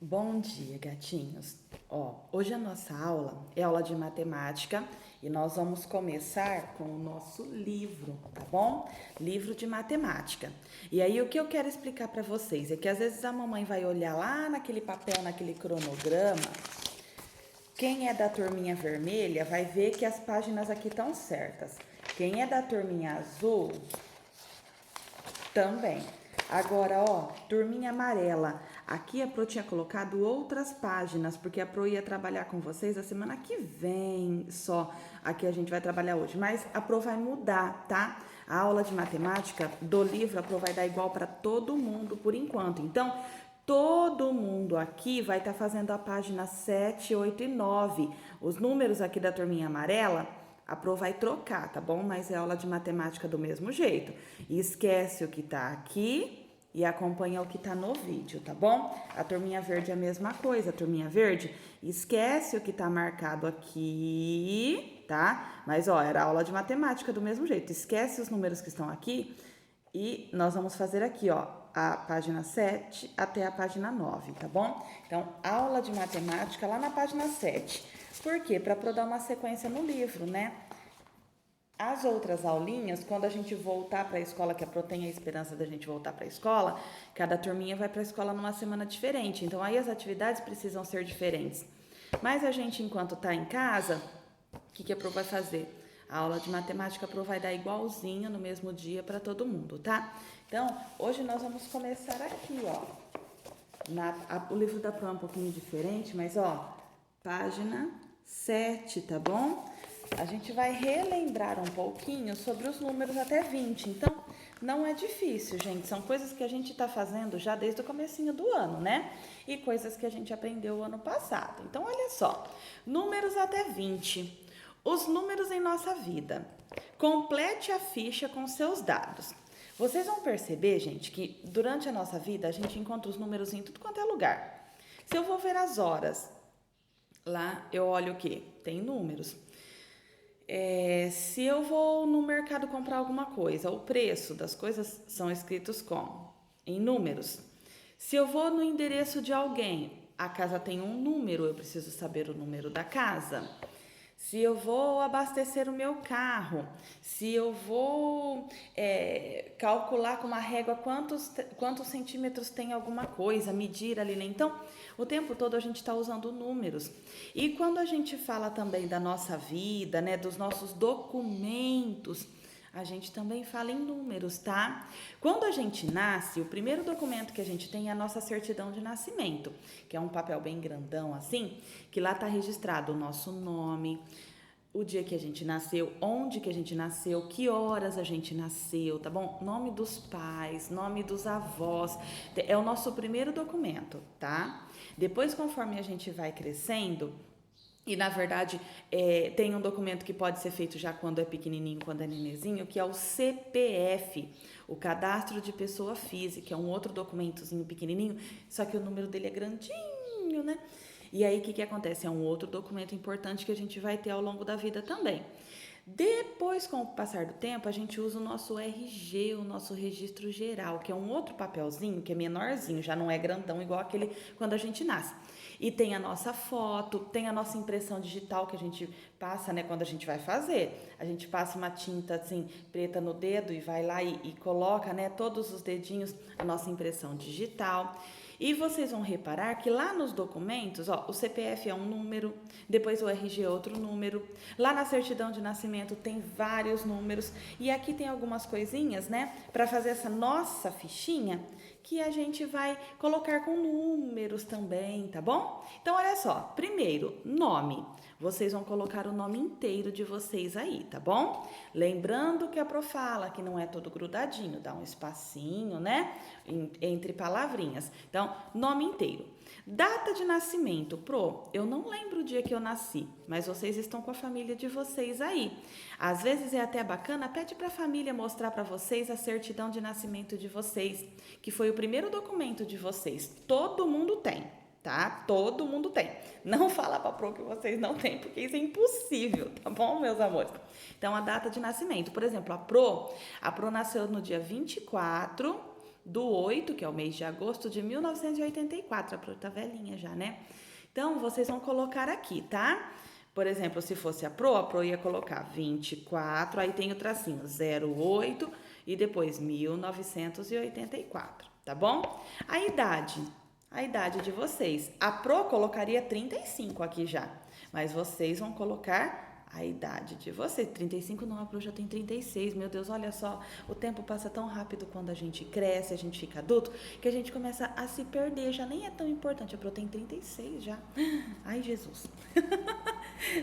Bom dia, gatinhos. Hoje a nossa aula é aula de matemática e nós vamos começar com o nosso livro, tá bom? Livro de matemática. E aí o que eu quero explicar para vocês é que às vezes a mamãe vai olhar lá naquele papel, naquele cronograma. Quem é da turminha vermelha vai ver que as páginas aqui estão certas. Quem é da turminha azul também. Agora, turminha amarela. Aqui a Pro tinha colocado outras páginas, porque a Pro ia trabalhar com vocês a semana que vem só. Aqui a gente vai trabalhar hoje, mas a Pro vai mudar, tá? A aula de matemática do livro a Pro vai dar igual para todo mundo por enquanto. Então, todo mundo aqui vai estar fazendo a página 7, 8 e 9. Os números aqui da turminha amarela a Pro vai trocar, tá bom? Mas é aula de matemática do mesmo jeito. E esquece o que tá aqui e acompanha o que tá no vídeo, tá bom? A turminha verde é a mesma coisa. A turminha verde, esquece o que tá marcado aqui, tá? Mas, era aula de matemática do mesmo jeito. Esquece os números que estão aqui e nós vamos fazer aqui, a página 7 até a página 9, tá bom? Então, aula de matemática lá na página 7. Por quê? Para dar uma sequência no livro, né? As outras aulinhas, quando a gente voltar para a escola, que a Pro tem a esperança da gente voltar para a escola, cada turminha vai para a escola numa semana diferente. Então, aí as atividades precisam ser diferentes. Mas a gente, enquanto está em casa, o que a Pro vai fazer? A aula de matemática a Pro vai dar igualzinho no mesmo dia para todo mundo, tá? Então, hoje nós vamos começar aqui, o livro da Pro é um pouquinho diferente, mas, página 7, tá bom? A gente vai relembrar um pouquinho sobre os números até 20. Então, não é difícil, gente. São coisas que a gente está fazendo já desde o comecinho do ano, né? E coisas que a gente aprendeu o ano passado. Então, olha só. Números até 20. Os números em nossa vida. Complete a ficha com seus dados. Vocês vão perceber, gente, que durante a nossa vida a gente encontra os números em tudo quanto é lugar. Se eu vou ver as horas, lá eu olho o quê? Tem números. Se eu vou no mercado comprar alguma coisa, o preço das coisas são escritos como? Em números. Se eu vou no endereço de alguém, a casa tem um número, eu preciso saber o número da casa. Se eu vou abastecer o meu carro, se eu vou calcular com uma régua quantos centímetros tem alguma coisa, medir ali, né? Então, o tempo todo a gente está usando números. E quando a gente fala também da nossa vida, né, dos nossos documentos, a gente também fala em números, tá? Quando a gente nasce, o primeiro documento que a gente tem é a nossa certidão de nascimento, que é um papel bem grandão assim, que lá tá registrado o nosso nome, o dia que a gente nasceu, onde que a gente nasceu, que horas a gente nasceu, tá bom? Nome dos pais, nome dos avós, é o nosso primeiro documento, tá? Depois, conforme a gente vai crescendo, e, na verdade, tem um documento que pode ser feito já quando é pequenininho, quando é nenenzinho, que é o CPF, o Cadastro de Pessoa Física, é um outro documentozinho pequenininho, só que o número dele é grandinho, né? E aí, o que acontece? É um outro documento importante que a gente vai ter ao longo da vida também. Depois, com o passar do tempo, a gente usa o nosso RG, o nosso registro geral, que é um outro papelzinho, que é menorzinho, já não é grandão igual aquele quando a gente nasce. E tem a nossa foto, tem a nossa impressão digital que a gente passa, né, quando a gente vai fazer. A gente passa uma tinta assim preta no dedo e vai lá e coloca, né, todos os dedinhos, a nossa impressão digital. E vocês vão reparar que lá nos documentos, o CPF é um número, depois o RG é outro número. Lá na certidão de nascimento tem vários números. E aqui tem algumas coisinhas, né, para fazer essa nossa fichinha que a gente vai colocar com números também, tá bom? Então, olha só. Primeiro, nome. Vocês vão colocar o nome inteiro de vocês aí, tá bom? Lembrando que a Pro fala que não é todo grudadinho, dá um espacinho, né? Entre palavrinhas. Então, nome inteiro. Data de nascimento. Pro, eu não lembro o dia que eu nasci, mas vocês estão com a família de vocês aí. Às vezes é até bacana, pede para a família mostrar para vocês a certidão de nascimento de vocês, que foi o primeiro documento de vocês. Todo mundo tem, tá? Todo mundo tem. Não fala pra Pro que vocês não têm, porque isso é impossível, tá bom, meus amores? Então, a data de nascimento. Por exemplo, a Pro nasceu no dia 24 do 8, que é o mês de agosto de 1984. A Pro tá velhinha já, né? Então, vocês vão colocar aqui, tá? Por exemplo, se fosse a Pro ia colocar 24, aí tem o tracinho 08 e depois 1984, tá bom? A idade de vocês. A Pro colocaria 35 aqui já, mas vocês vão colocar a idade de vocês. 35 não, a Pro já tem 36. Meu Deus, olha só, o tempo passa tão rápido quando a gente cresce, a gente fica adulto, que a gente começa a se perder, já nem é tão importante. A Pro tem 36 já. Ai, Jesus.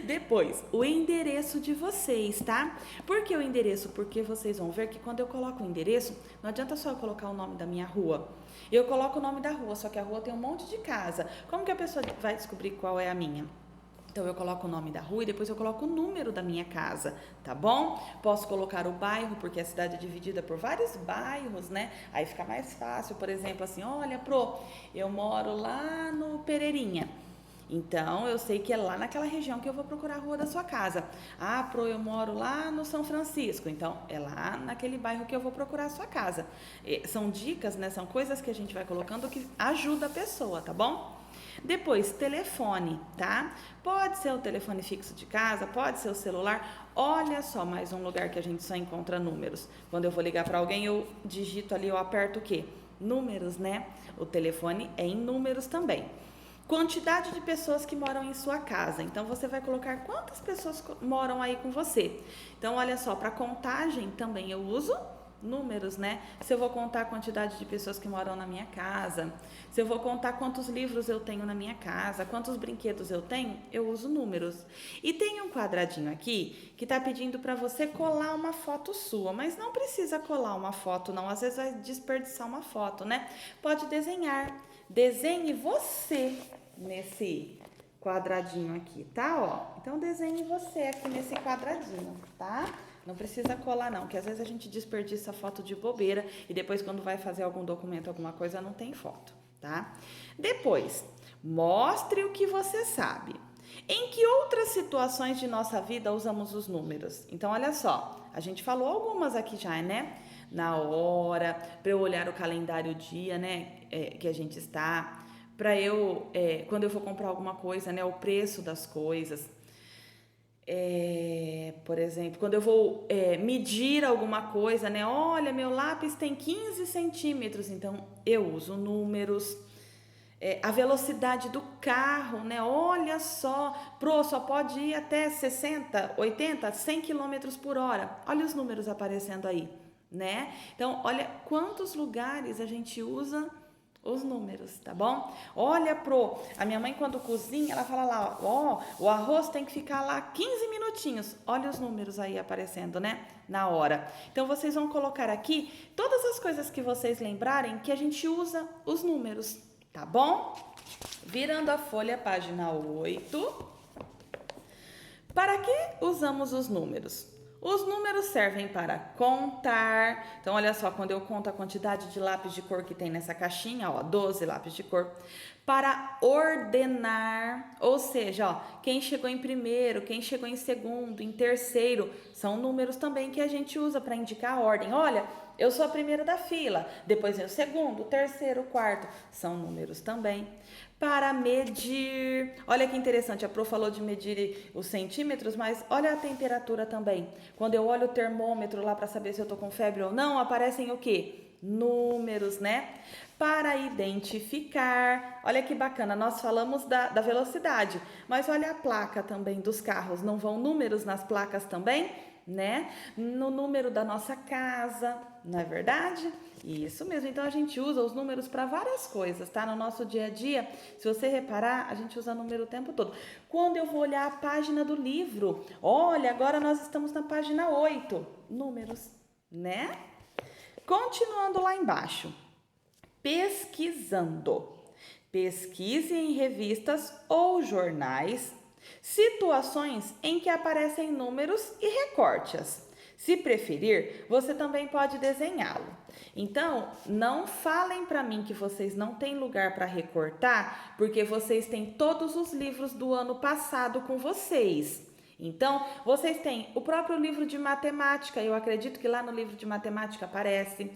Depois, o endereço de vocês, tá? Por que o endereço? Porque vocês vão ver que quando eu coloco o endereço, não adianta só eu colocar o nome da minha rua. Eu coloco o nome da rua, só que a rua tem um monte de casa. Como que a pessoa vai descobrir qual é a minha? Então, eu coloco o nome da rua e depois eu coloco o número da minha casa, tá bom? Posso colocar o bairro, porque a cidade é dividida por vários bairros, né? Aí fica mais fácil, por exemplo, assim, olha, Pro, eu moro lá no Pereirinha. Então, eu sei que é lá naquela região que eu vou procurar a rua da sua casa. Ah, Pro, eu moro lá no São Francisco. Então, é lá naquele bairro que eu vou procurar a sua casa. São dicas, né? São coisas que a gente vai colocando que ajuda a pessoa, tá bom? Depois, telefone, tá? Pode ser o telefone fixo de casa, pode ser o celular. Olha só, mais um lugar que a gente só encontra números. Quando eu vou ligar para alguém, eu digito ali, eu aperto o quê? Números, né? O telefone é em números também. Quantidade de pessoas que moram em sua casa. Então, você vai colocar quantas pessoas moram aí com você. Então, olha só, para contagem também eu uso números, né? Se eu vou contar a quantidade de pessoas que moram na minha casa, se eu vou contar quantos livros eu tenho na minha casa, quantos brinquedos eu tenho, eu uso números. E tem um quadradinho aqui que tá pedindo para você colar uma foto sua, mas não precisa colar uma foto não, às vezes vai desperdiçar uma foto, né? Pode desenhar. Desenhe você nesse quadradinho aqui, tá? Ó, então desenhe você aqui nesse quadradinho, tá? Não precisa colar não, que às vezes a gente desperdiça foto de bobeira e depois quando vai fazer algum documento, alguma coisa, não tem foto, tá? Depois, mostre o que você sabe. Em que outras situações de nossa vida usamos os números? Então, olha só, a gente falou algumas aqui já, né? Na hora, para eu olhar o calendário dia, né? Que a gente está, para eu, quando eu for comprar alguma coisa, né? O preço das coisas. Por exemplo, quando eu vou medir alguma coisa, né? Olha, meu lápis tem 15 centímetros, então eu uso números. A velocidade do carro, né? Olha só, Pro, só pode ir até 60, 80, 100 quilômetros por hora. Olha os números aparecendo aí, né? Então, olha quantos lugares a gente usa os números, tá bom? Olha, Pro, a minha mãe quando cozinha, ela fala lá, ó, o arroz tem que ficar lá 15 minutinhos. Olha os números aí aparecendo, né? Na hora. Então, vocês vão colocar aqui todas as coisas que vocês lembrarem que a gente usa os números, tá bom? Virando a folha, página 8. Para que usamos os números? Os números servem para contar. Então, olha só, quando eu conto a quantidade de lápis de cor que tem nessa caixinha, ó, 12 lápis de cor. Para ordenar, ou seja, ó, quem chegou em primeiro, quem chegou em segundo, em terceiro, são números também que a gente usa para indicar a ordem. Olha, eu sou a primeira da fila, depois vem o segundo, o terceiro, o quarto, são números também. Para medir, olha que interessante, a Pro falou de medir os centímetros, mas olha a temperatura também. Quando eu olho o termômetro lá para saber se eu tô com febre ou não, aparecem o quê? Números, né? Para identificar, olha que bacana, nós falamos da velocidade, mas olha a placa também dos carros, não vão números nas placas também, né? No número da nossa casa, não é verdade? Isso mesmo, então a gente usa os números para várias coisas, tá? No nosso dia a dia, se você reparar, a gente usa número o tempo todo. Quando eu vou olhar a página do livro, olha, agora nós estamos na página 8, números, né? Continuando lá embaixo, pesquisando. Pesquise em revistas ou jornais situações em que aparecem números e recorte-as. Se preferir, você também pode desenhá-lo. Então, não falem para mim que vocês não têm lugar para recortar, porque vocês têm todos os livros do ano passado com vocês. Então, vocês têm o próprio livro de matemática, eu acredito que lá no livro de matemática aparece.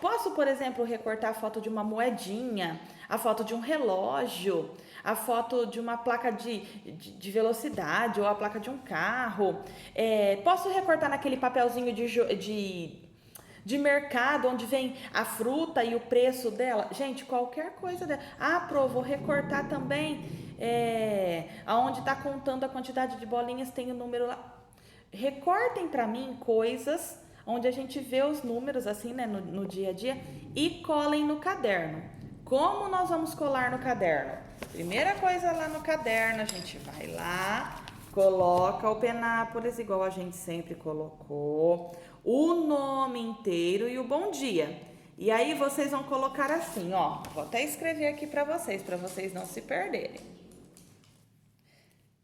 Posso, por exemplo, recortar a foto de uma moedinha, a foto de um relógio, a foto de uma placa de velocidade ou a placa de um carro. Posso recortar naquele papelzinho de mercado, onde vem a fruta e o preço dela. Gente, qualquer coisa dela. Vou recortar também aonde está contando a quantidade de bolinhas, tem o número lá. Recortem para mim coisas onde a gente vê os números assim, né, no dia a dia, e colem no caderno. Como nós vamos colar no caderno? Primeira coisa lá no caderno, a gente vai lá, coloca o Penápolis, igual a gente sempre colocou, o nome inteiro e o bom dia. E aí vocês vão colocar assim, ó. Vou até escrever aqui para vocês não se perderem.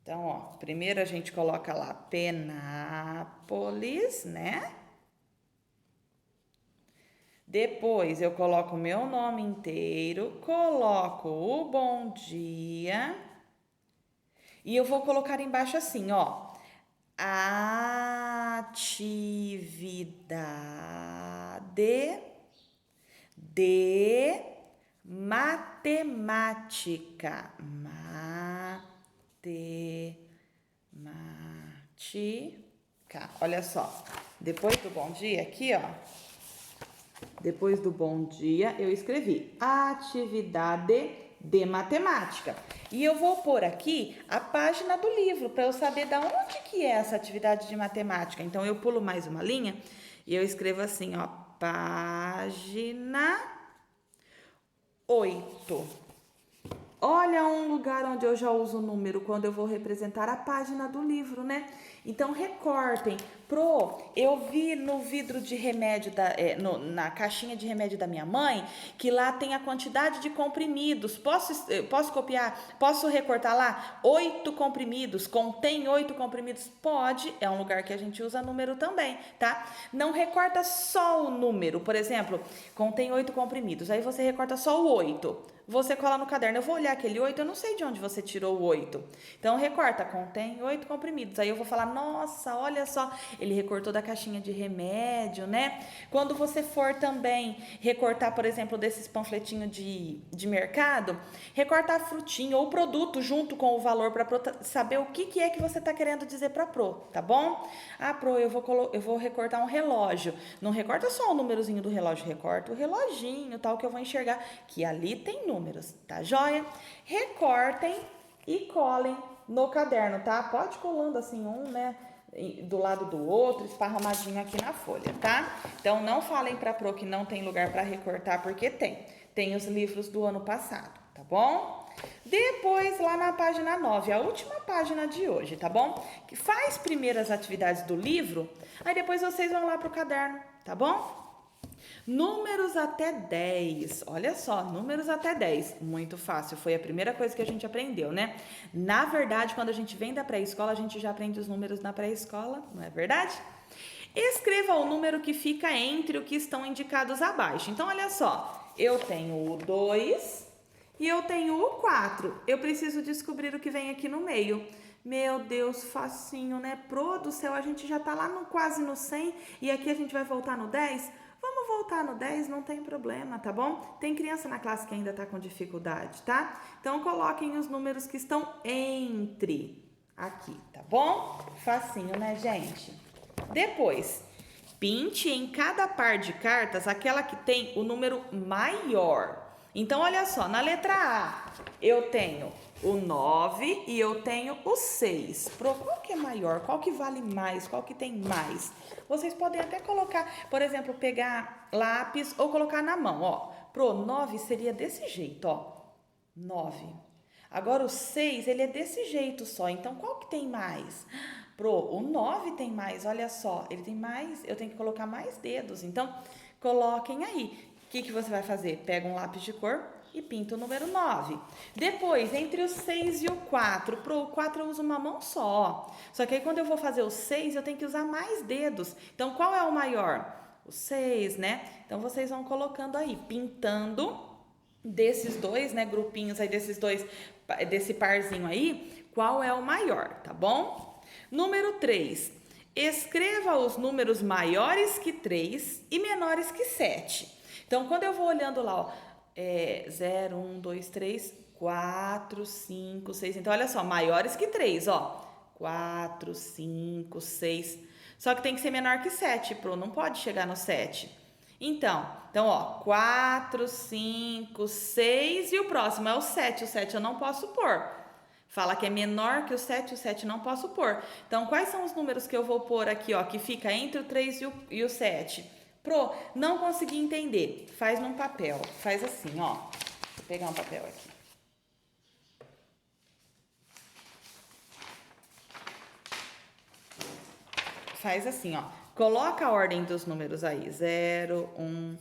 Então, ó, primeiro a gente coloca lá Penápolis, né? Depois eu coloco o meu nome inteiro, coloco o bom dia e eu vou colocar embaixo assim, ó. Atividade de matemática. Matemática. Olha só, depois do bom dia aqui, ó. Depois do bom dia, eu escrevi atividade de matemática. E eu vou pôr aqui a página do livro, para eu saber de onde que é essa atividade de matemática. Então, eu pulo mais uma linha e eu escrevo assim, ó, página 8. Olha um lugar onde eu já uso o número quando eu vou representar a página do livro, né? Então, recortem. Eu vi no vidro de remédio, na caixinha de remédio da minha mãe, que lá tem a quantidade de comprimidos. Posso copiar? Posso recortar lá? 8 comprimidos. Contém 8 comprimidos? Pode. É um lugar que a gente usa número também, tá? Não recorta só o número. Por exemplo, contém 8 comprimidos. Aí você recorta só o 8. Você cola no caderno, eu vou olhar aquele 8, eu não sei de onde você tirou o 8. Então, recorta, contém 8 comprimidos. Aí eu vou falar, nossa, olha só, ele recortou da caixinha de remédio, né? Quando você for também recortar, por exemplo, desses panfletinhos de mercado, recorta a frutinha ou o produto junto com o valor para saber o que é que você está querendo dizer para tá bom? Eu vou recortar um relógio. Não recorta só o númerozinho do relógio, recorta o reloginho, tal, que eu vou enxergar que ali tem números, tá joia? Recortem e colem no caderno, tá? Pode colando assim né, do lado do outro, esparramadinho aqui na folha, tá? Então, não falem pra que não tem lugar para recortar, porque tem. Tem os livros do ano passado, tá bom? Depois, lá na página 9, a última página de hoje, tá bom? Que faz primeiro as atividades do livro, aí depois vocês vão lá pro caderno, tá bom? Números até 10. Olha só, números até 10. Muito fácil, foi a primeira coisa que a gente aprendeu, né? Na verdade, quando a gente vem da pré-escola, a gente já aprende os números na pré-escola, não é verdade? Escreva o número que fica entre o que estão indicados abaixo. Então, olha só, eu tenho o 2 e eu tenho o 4. Eu preciso descobrir o que vem aqui no meio. Meu Deus, facinho, né? Do céu, a gente já tá lá quase no 100 e aqui a gente vai voltar no 10. Vamos voltar no 10, não tem problema, tá bom? Tem criança na classe que ainda tá com dificuldade, tá? Então, coloquem os números que estão entre aqui, tá bom? Facinho, né, gente? Depois, pinte em cada par de cartas aquela que tem o número maior. Então, olha só, na letra A, eu tenho o 9 e eu tenho o 6. Qual que é maior? Qual que vale mais? Qual que tem mais? Vocês podem até colocar, por exemplo, pegar lápis ou colocar na mão, ó. 9 seria desse jeito, ó. 9. Agora o 6, ele é desse jeito só. Então, qual que tem mais? O 9 tem mais, olha só. Ele tem mais, eu tenho que colocar mais dedos. Então, coloquem aí. O que você vai fazer? Pega um lápis de cor e pinta o número 9. Depois, entre o 6 e o 4, o 4 eu uso uma mão só. Só que aí quando eu vou fazer o 6, eu tenho que usar mais dedos. Então, qual é o maior? O 6, né? Então, vocês vão colocando aí, pintando desses dois, né, grupinhos aí, desses dois, desse parzinho aí, qual é o maior, tá bom? Número 3. Escreva os números maiores que 3 e menores que 7. Então, quando eu vou olhando lá, ó, 0, 1, 2, 3, 4, 5, 6. Então, olha só, maiores que 3, ó. 4, 5, 6. Só que tem que ser menor que 7, não pode chegar no 7. Então, ó, 4, 5, 6 e o próximo é o 7. O 7 eu não posso pôr. Fala que é menor que o 7 não posso pôr. Então, quais são os números que eu vou pôr aqui, ó, que fica entre o 3 e o 7? Não consegui entender. Faz num papel. Faz assim, ó. Vou pegar um papel aqui. Faz assim, ó. Coloca a ordem dos números aí. 0, 1,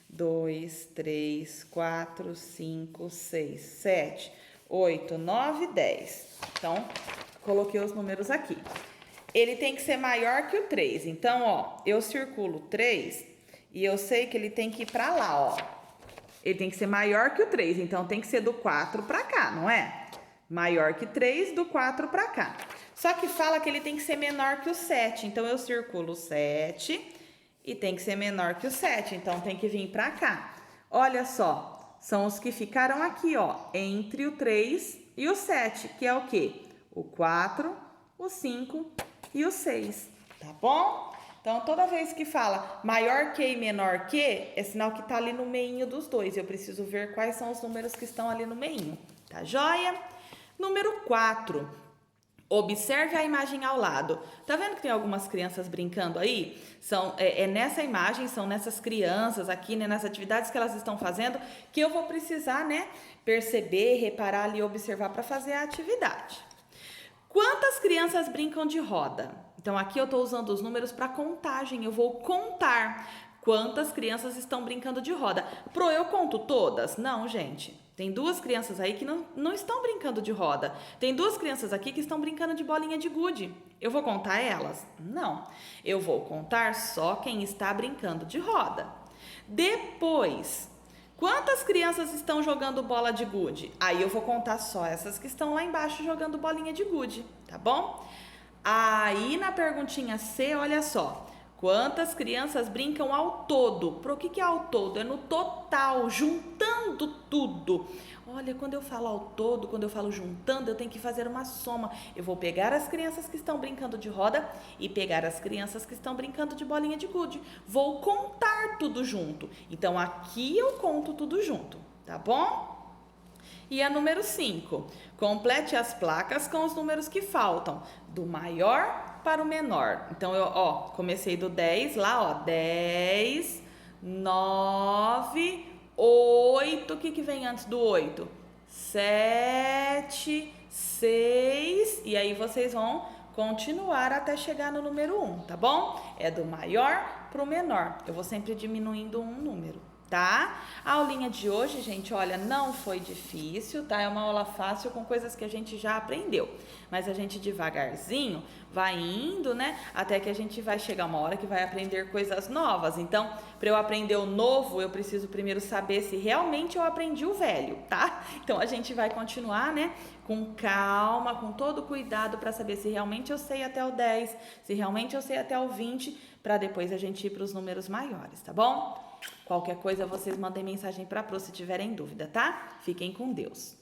2, 3, 4, 5, 6, 7, 8, 9, 10. Então, coloquei os números aqui. Ele tem que ser maior que o 3. Então, ó, eu circulo 3 e eu sei que ele tem que ir pra lá, ó. Ele tem que ser maior que o 3. Então, tem que ser do 4 pra cá, não é? Maior que 3, do 4 pra cá. Só que fala que ele tem que ser menor que o 7. Então, eu circulo 7 e tem que ser menor que o 7. Então, tem que vir pra cá. Olha só, são os que ficaram aqui, ó, entre o 3 e o 7, que é o quê? O 4, o 5 e o 6, tá bom? Então, toda vez que fala maior que e menor que, é sinal que tá ali no meinho dos dois. Eu preciso ver quais são os números que estão ali no meinho, tá joia? Número 4. Observe a imagem ao lado. Tá vendo que tem algumas crianças brincando aí? Nessa imagem, são nessas crianças aqui, né, nas atividades que elas estão fazendo, que eu vou precisar, né, perceber, reparar ali, observar para fazer a atividade. Quantas crianças brincam de roda? Então, aqui eu estou usando os números para contagem. Eu vou contar quantas crianças estão brincando de roda. Eu conto todas? Não, gente. Tem 2 crianças aí que não estão brincando de roda. Tem 2 crianças aqui que estão brincando de bolinha de gude. Eu vou contar elas? Não. Eu vou contar só quem está brincando de roda. Depois, quantas crianças estão jogando bola de gude? Aí eu vou contar só essas que estão lá embaixo jogando bolinha de gude, tá bom? Aí na perguntinha C, olha só. Quantas crianças brincam ao todo? O que é ao todo? É no total, juntando tudo. Olha, quando eu falo ao todo, quando eu falo juntando, eu tenho que fazer uma soma. Eu vou pegar as crianças que estão brincando de roda e pegar as crianças que estão brincando de bolinha de gude. Vou contar tudo junto. Então, aqui eu conto tudo junto, tá bom? E a número 5. Complete as placas com os números que faltam, do maior para o menor. Então, eu comecei do 10 lá, ó, 10, 9, 8. O que vem antes do 8? 7, 6. E aí, vocês vão continuar até chegar no número 1, tá bom? É do maior para o menor. Eu vou sempre diminuindo um número, tá? A aulinha de hoje, gente, olha, não foi difícil, tá? É uma aula fácil com coisas que a gente já aprendeu. Mas a gente devagarzinho vai indo, né? Até que a gente vai chegar uma hora que vai aprender coisas novas. Então, para eu aprender o novo, eu preciso primeiro saber se realmente eu aprendi o velho, tá? Então, a gente vai continuar, né? Com calma, com todo cuidado para saber se realmente eu sei até o 10, se realmente eu sei até o 20, para depois a gente ir para os números maiores, tá bom? Qualquer coisa, vocês mandem mensagem para a Pro se tiverem dúvida, tá? Fiquem com Deus.